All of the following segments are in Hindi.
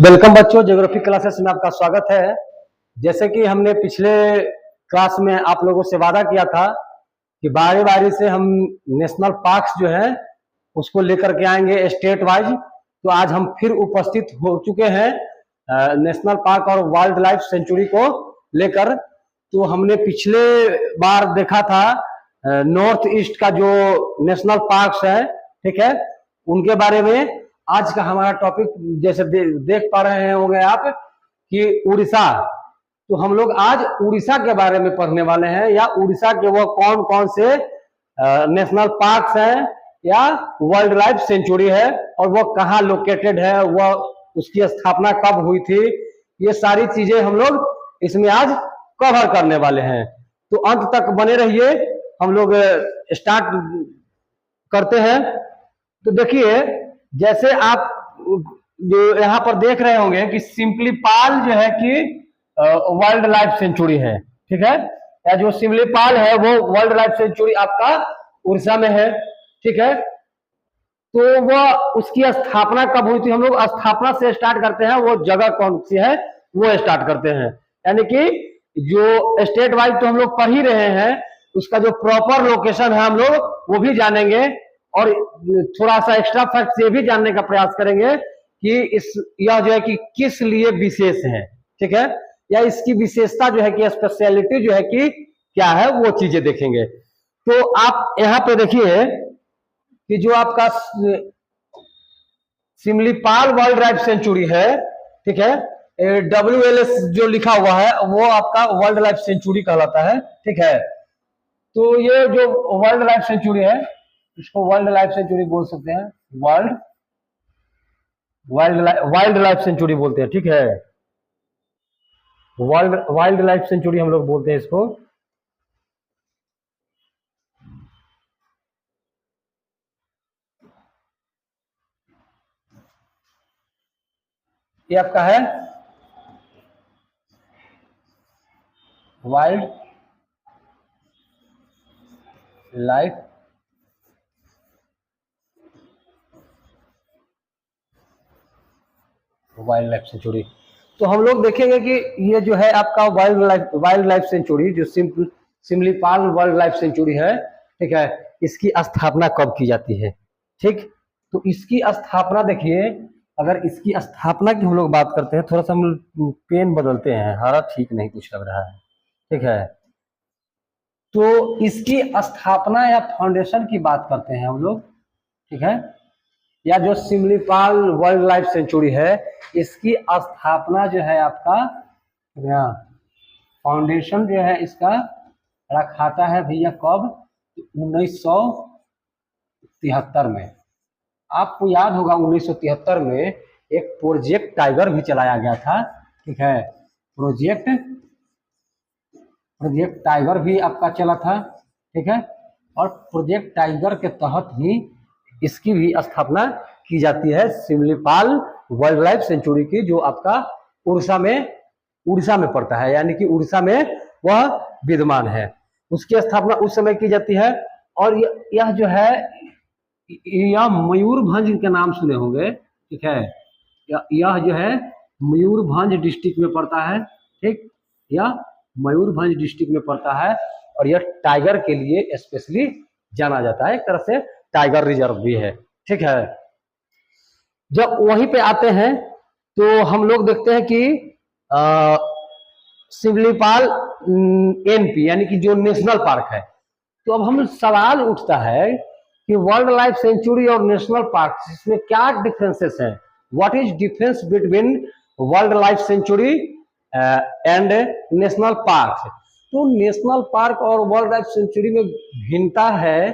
वेलकम बच्चों, ज्योग्राफी क्लासेस में आपका स्वागत है। जैसे कि हमने पिछले क्लास में आप लोगों से वादा किया था कि बारी बारी से हम नेशनल पार्क्स जो है उसको लेकर के आएंगे स्टेट वाइज। तो आज हम फिर उपस्थित हो चुके हैं नेशनल पार्क और वाइल्ड लाइफ सेंचुरी को लेकर। तो हमने पिछले बार देखा था नॉर्थ ईस्ट का जो नेशनल पार्क्स है, ठीक है, उनके बारे में। आज का हमारा टॉपिक जैसे देख पा रहे होंगे आप कि उड़ीसा। तो हम लोग आज उड़ीसा के बारे में पढ़ने वाले हैं, या उड़ीसा के वो कौन कौन से नेशनल पार्क्स हैं या वाइल्ड लाइफ सेंचुरी है और वो कहाँ लोकेटेड है, वो उसकी स्थापना कब हुई थी, ये सारी चीजें हम लोग इसमें आज कवर करने वाले हैं। तो अंत तक बने रहिए, हम लोग स्टार्ट करते हैं। तो देखिए, जैसे आप जो यहाँ पर देख रहे होंगे कि सिमलीपाल जो है कि वाइल्ड लाइफ सेंचुरी है, ठीक है, या जो सिमलीपाल है वो वाइल्ड लाइफ सेंचुरी आपका उड़ीसा में है, ठीक है। तो वो उसकी स्थापना कब हुई थी, हम लोग स्थापना से स्टार्ट करते हैं, वो जगह कौन सी है वो स्टार्ट करते हैं। यानी कि जो स्टेट वाइज तो हम लोग पढ़ ही रहे हैं, उसका जो प्रॉपर लोकेशन है हम लोग वो भी जानेंगे, और थोड़ा सा एक्स्ट्रा फैक्ट ये भी जानने का प्रयास करेंगे कि यह जो है कि किस लिए विशेष है, ठीक है, या इसकी विशेषता जो है कि स्पेशलिटी जो है कि क्या है, वो चीजें देखेंगे। तो आप यहाँ पे देखिए कि जो आपका सिमलीपाल वाइल्ड लाइफ सेंचुरी है, ठीक है, WLS जो लिखा हुआ है वो आपका वाइल्ड लाइफ सेंचुरी कहलाता है, ठीक है। तो ये जो वाइल्ड लाइफ सेंचुरी है इसको वाइल्ड लाइफ सेंचुरी बोल सकते हैं, वाइल्ड लाइफ सेंचुरी बोलते हैं, ठीक है, वाइल्ड लाइफ सेंचुरी हम लोग बोलते हैं इसको। ये आपका है वाइल्ड लाइफ सेंचुरी। तो हम लोग देखेंगे कि ये जो है आपका वाइल्ड लाइफ सेंचुरी जो सिमलीपाल वाइल्ड लाइफ सेंचुरी है, ठीक है, इसकी स्थापना कब की जाती है, ठीक। तो इसकी स्थापना देखिए, अगर इसकी स्थापना की हम लोग बात करते हैं, थोड़ा सा हम पेन बदलते हैं, हरा ठीक नहीं कुछ लग रहा है, ठीक है। तो इसकी स्थापना या फाउंडेशन की बात करते हैं हम लोग, ठीक है, या जो सिमलीपाल वाइल्ड लाइफ सेंचुरी है इसकी स्थापना जो है आपका फाउंडेशन जो है इसका रखाता है भैया कब, 1973 में। आपको याद होगा 1973 में एक प्रोजेक्ट टाइगर भी चलाया गया था, ठीक है, प्रोजेक्ट टाइगर भी आपका चला था, ठीक है, और प्रोजेक्ट टाइगर के तहत ही इसकी भी स्थापना की जाती है, सिमलीपाल वाइल्ड लाइफ सेंचुरी की, जो आपका उड़ीसा में पड़ता है, यानी कि उड़ीसा में वह विद्यमान है। उसकी स्थापना उस समय की जाती है। और यह जो है यह मयूरभंज के नाम सुने होंगे, ठीक है, यह जो है मयूरभंज डिस्ट्रिक्ट में पड़ता है, ठीक, यह मयूरभंज डिस्ट्रिक्ट में पड़ता है, और यह टाइगर के लिए स्पेशली जाना जाता है, एक तरह से टाइगर रिजर्व भी है, ठीक है। जब वहीं पे आते हैं तो हम लोग देखते हैं कि सिमलीपाल NP यानी कि जो नेशनल पार्क है। तो अब हम सवाल उठता है कि वाइल्ड लाइफ सेंचुरी और नेशनल पार्क इसमें क्या डिफरेंसेस हैं, what is difference between wild life sanctuary and national park. तो नेशनल पार्क और वाइल्ड लाइफ सेंचुरी में भिन्नता है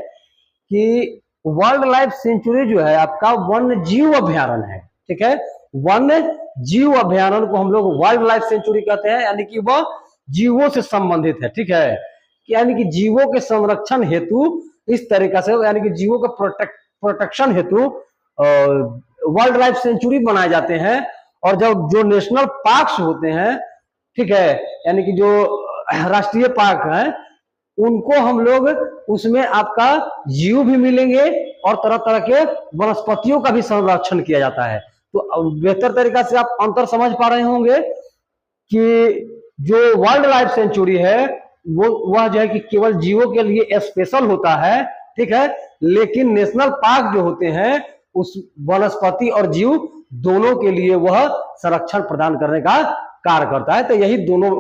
कि वाइल्ड लाइफ सेंचुरी जो है आपका वन्य जीव अभ्यारण्य है, ठीक है, वन्य जीव अभ्यारण्य को हम लोग वाइल्ड लाइफ सेंचुरी कहते हैं, यानी कि वह जीवों से संबंधित है, ठीक है, यानी कि जीवों के संरक्षण हेतु इस तरीका से, यानी कि जीवों के प्रोटेक्शन हेतु वाइल्ड लाइफ सेंचुरी बनाए जाते हैं। और जब जो नेशनल पार्क्स होते हैं, ठीक है, यानी कि जो राष्ट्रीय पार्क है, उनको हम लोग उसमें आपका जीव भी मिलेंगे और तरह तरह के वनस्पतियों का भी संरक्षण किया जाता है। तो बेहतर तरीका से आप अंतर समझ पा रहे होंगे कि जो वर्ल्ड लाइफ सेंचुरी है वह जो है कि केवल जीवों के लिए स्पेशल होता है, ठीक है, लेकिन नेशनल पार्क जो होते हैं उस वनस्पति और जीव दोनों के लिए वह संरक्षण प्रदान करने का कार्य करता है। तो यही दोनों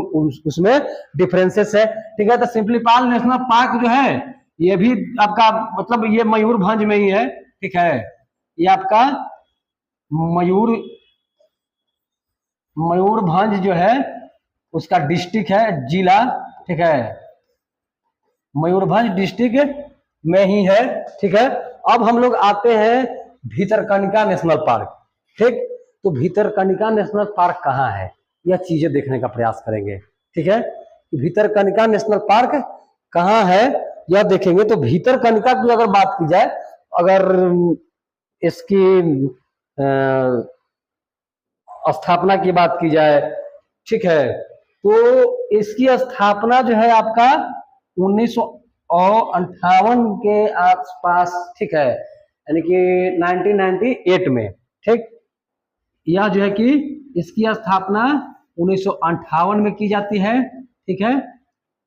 उसमें डिफरेंसेस है, ठीक है। तो सिंपलीपाल नेशनल पार्क जो है ये भी आपका मतलब ये मयूरभंज में ही है, ठीक है। ये आपका मयूरभंज जो है उसका डिस्ट्रिक्ट है, जिला, ठीक है, मयूरभंज डिस्ट्रिक्ट में ही है, ठीक है। अब हम लोग आते हैं भीतरकनिका नेशनल पार्क, ठीक। तो भीतरकनिका नेशनल पार्क कहाँ है, यह चीजें देखने का प्रयास करेंगे, ठीक है। भीतरकनिका नेशनल पार्क कहाँ है यह देखेंगे। तो भीतरकनिका की अगर बात की जाए, अगर इसकी स्थापना की बात की जाए, ठीक है, तो इसकी स्थापना जो है आपका 1958 के आसपास, ठीक है, यानी कि 1998 में, ठीक। यह जो है कि इसकी स्थापना 1958 में की जाती है, ठीक है।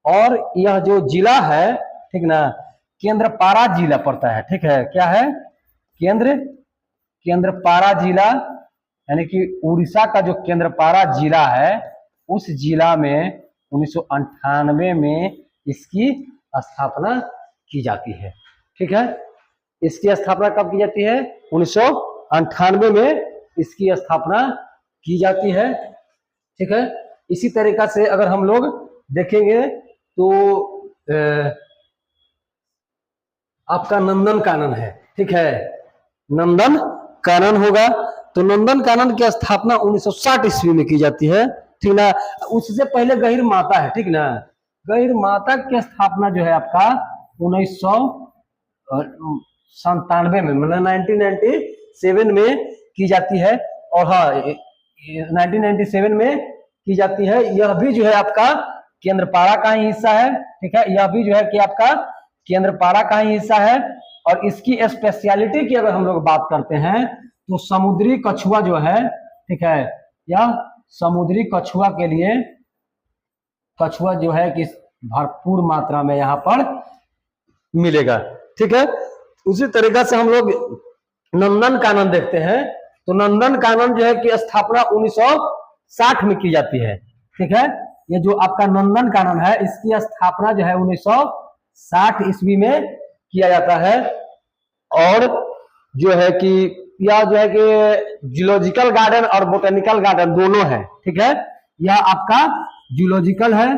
और यह जो जिला है, ठीक ना, केंद्रपाड़ा जिला पड़ता है, ठीक है। क्या है, केंद्रपाड़ा जिला, यानी कि उड़ीसा का जो केंद्रपाड़ा जिला है उस जिला में 1998 में इसकी स्थापना की जाती है, ठीक है। इसकी स्थापना कब की जाती है, 1998 में इसकी स्थापना की जाती है, ठीक है। इसी तरीका से अगर हम लोग देखेंगे तो आपका नंदन कानन है, ठीक है, नंदन कानन होगा। तो नंदन कानन की स्थापना 1960 ईस्वी में की जाती है, ठीक ना। उससे पहले गहीर माता है, ठीक ना, गहीर माता की स्थापना जो है आपका 1997 में, मतलब 1997 में की जाती है। और हाँ, 1997 में की जाती है। यह भी जो है आपका केंद्रपाड़ा का ही हिस्सा है, ठीक है। यह भी जो है कि आपका केंद्रपाड़ा का ही हिस्सा है। और इसकी स्पेशलिटी की अगर हम लोग बात करते हैं तो समुद्री कछुआ जो है, ठीक है, यह समुद्री कछुआ के लिए कछुआ जो है कि भरपूर मात्रा में यहाँ पर मिलेगा, ठीक है। उसी तरीका से हम लोग नंदन कानन देखते हैं। तो नंदन कानन जो है कि स्थापना 1960 में की जाती है, ठीक है। ये जो आपका नंदन कानन है इसकी स्थापना जो है 1960 ईस्वी में किया जाता है। और जो है कि यह जो है कि जूलॉजिकल गार्डन और बोटेनिकल गार्डन दोनों है, ठीक है। यह आपका जूलॉजिकल है,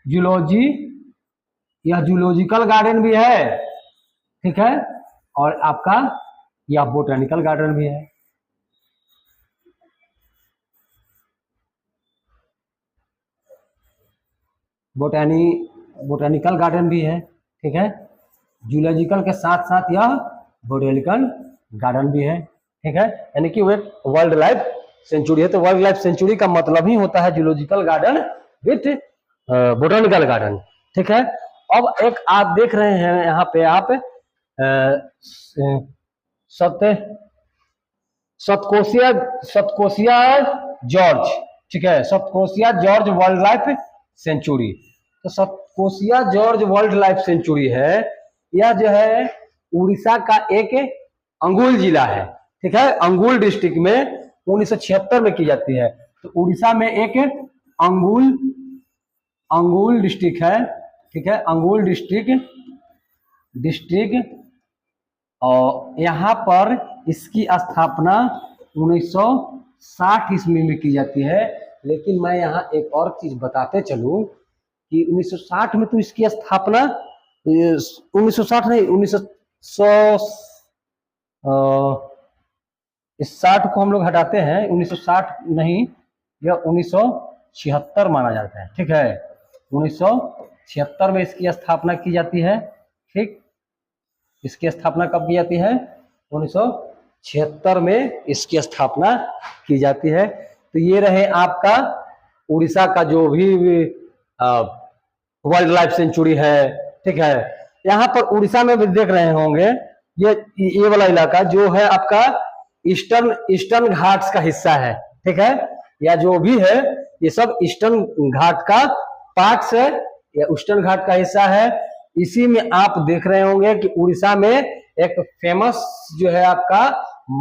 जूलॉजी, यह जूलॉजिकल गार्डन भी है, ठीक है। और आपका यह बोटेनिकल गार्डन भी है। बोटेनिकल गार्डन भी है, ठीक है। जूलॉजिकल के साथ साथ यह बोटेनिकल गार्डन भी है, ठीक है। यानी कि वे वर्ल्ड लाइफ सेंचुरी है। तो वर्ल्ड लाइफ सेंचुरी का मतलब ही होता है zoological garden with botanical garden, ठीक है। अब एक आप देख रहे हैं यहाँ पे आप सतकोसिया जॉर्ज, ठीक है, Satkosia gorge wildlife sanctuary. तो Satkosia gorge wildlife sanctuary है, यह जो है उड़ीसा का एक अंगुल जिला है, ठीक है। अंगुल डिस्ट्रिक्ट में 1976 में की जाती है। तो उड़ीसा में एक अंगुल डिस्ट्रिक्ट है, ठीक है, अंगुल डिस्ट्रिक्ट और यहाँ पर इसकी स्थापना 1960 ईस्वी में की जाती है। लेकिन मैं यहाँ एक और चीज बताते चलूं कि 1960 में तो इसकी स्थापना 1960 नहीं, 1960 को हम लोग हटाते हैं, 1960 नहीं, यह 1976 माना जाता है, ठीक है। 1976 में इसकी स्थापना की जाती है, ठीक। इसकी स्थापना कब की जाती है, 1976 में इसकी स्थापना की जाती है। तो ये रहे आपका उड़ीसा का जो भी वर्ल्ड लाइफ सेंचुरी है, ठीक है। यहाँ पर उड़ीसा में भी देख रहे होंगे, ये वाला इलाका जो है आपका ईस्टर्न घाट्स का हिस्सा है, ठीक है, या जो भी है ये सब ईस्टर्न घाट का पार्ट्स है या ईस्टर्न घाट का हिस्सा है। इसी में आप देख रहे होंगे कि उड़ीसा में एक फेमस जो है आपका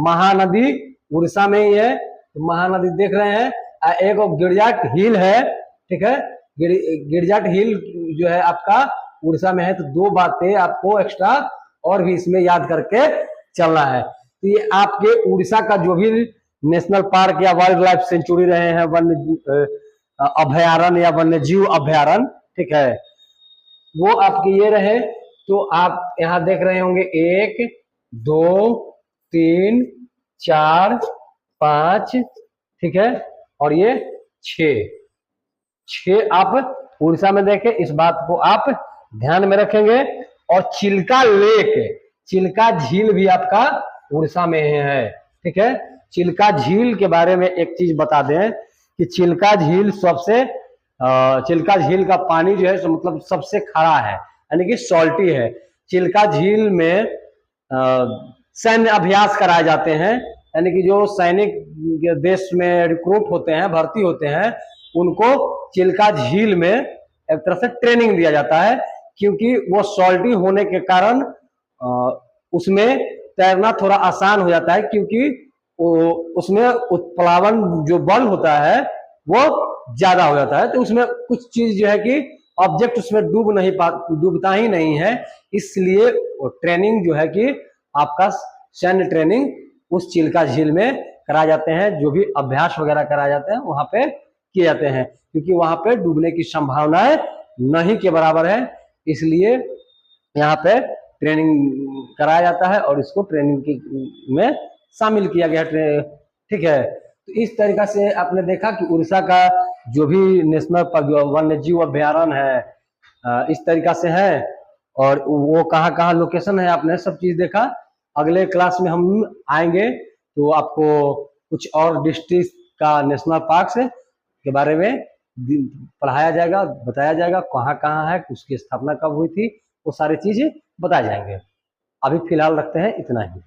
महानदी उड़ीसा में ही है, तो महानदी देख रहे हैं। एक गिरजाट हिल है, ठीक है, गिरजाट हिल जो है आपका उड़ीसा में है। तो दो बातें आपको एक्स्ट्रा और भी इसमें याद करके चलना है। तो ये आपके उड़ीसा का जो भी नेशनल पार्क या वाइल्ड लाइफ सेंचुरी रहे हैं, वन्य अभयारण्य या वन्य जीव अभयारण्य, ठीक है, वो आपके ये रहे। तो आप यहाँ देख रहे होंगे 1 2 3 4 5, ठीक है, और ये 6 आप उड़ीसा में देखें। इस बात को आप ध्यान में रखेंगे। और चिल्का लेक, चिल्का झील भी आपका उड़ीसा में है, ठीक है। चिल्का झील के बारे में एक चीज बता दें कि चिल्का झील चिल्का झील का पानी जो है मतलब सबसे खारा है, यानी कि सॉल्टी है। चिल्का झील में सैन्य अभ्यास कराए जाते हैं, यानी कि जो सैनिक देश में रिक्रूट होते हैं, भर्ती होते हैं, उनको चिल्का झील में एक तरह से ट्रेनिंग दिया जाता है, क्योंकि वो सॉल्टी होने के कारण उसमें तैरना थोड़ा आसान हो जाता है, क्योंकि उसमें उत्प्लावन जो बल होता है वो ज्यादा हो जाता है। तो उसमें कुछ चीज जो है कि ऑब्जेक्ट उसमें डूबता ही नहीं है, इसलिए ट्रेनिंग जो है कि आपका सैन्य ट्रेनिंग उस चिल्का झील में कराए जाते हैं। जो भी अभ्यास वगैरह कराए जाते हैं वहां पे किए जाते हैं, क्योंकि वहां पे डूबने की संभावनाएं नहीं के बराबर है, इसलिए यहाँ पे ट्रेनिंग कराया जाता है और इसको ट्रेनिंग में शामिल किया गया, ठीक है। तो इस तरीका से आपने देखा कि उड़ीसा का जो भी नेशनल वन्य जीव अभयारण्य है इस तरीका से है, और वो कहाँ कहाँ लोकेशन है आपने सब चीज देखा। अगले क्लास में हम आएंगे तो आपको कुछ और डिस्ट्रिक्ट का नेशनल पार्क के बारे में पढ़ाया जाएगा, बताया जाएगा, कहाँ कहाँ है, उसकी स्थापना कब हुई थी, वो सारी चीजें बताए जाएंगे। अभी फिलहाल रखते हैं इतना ही।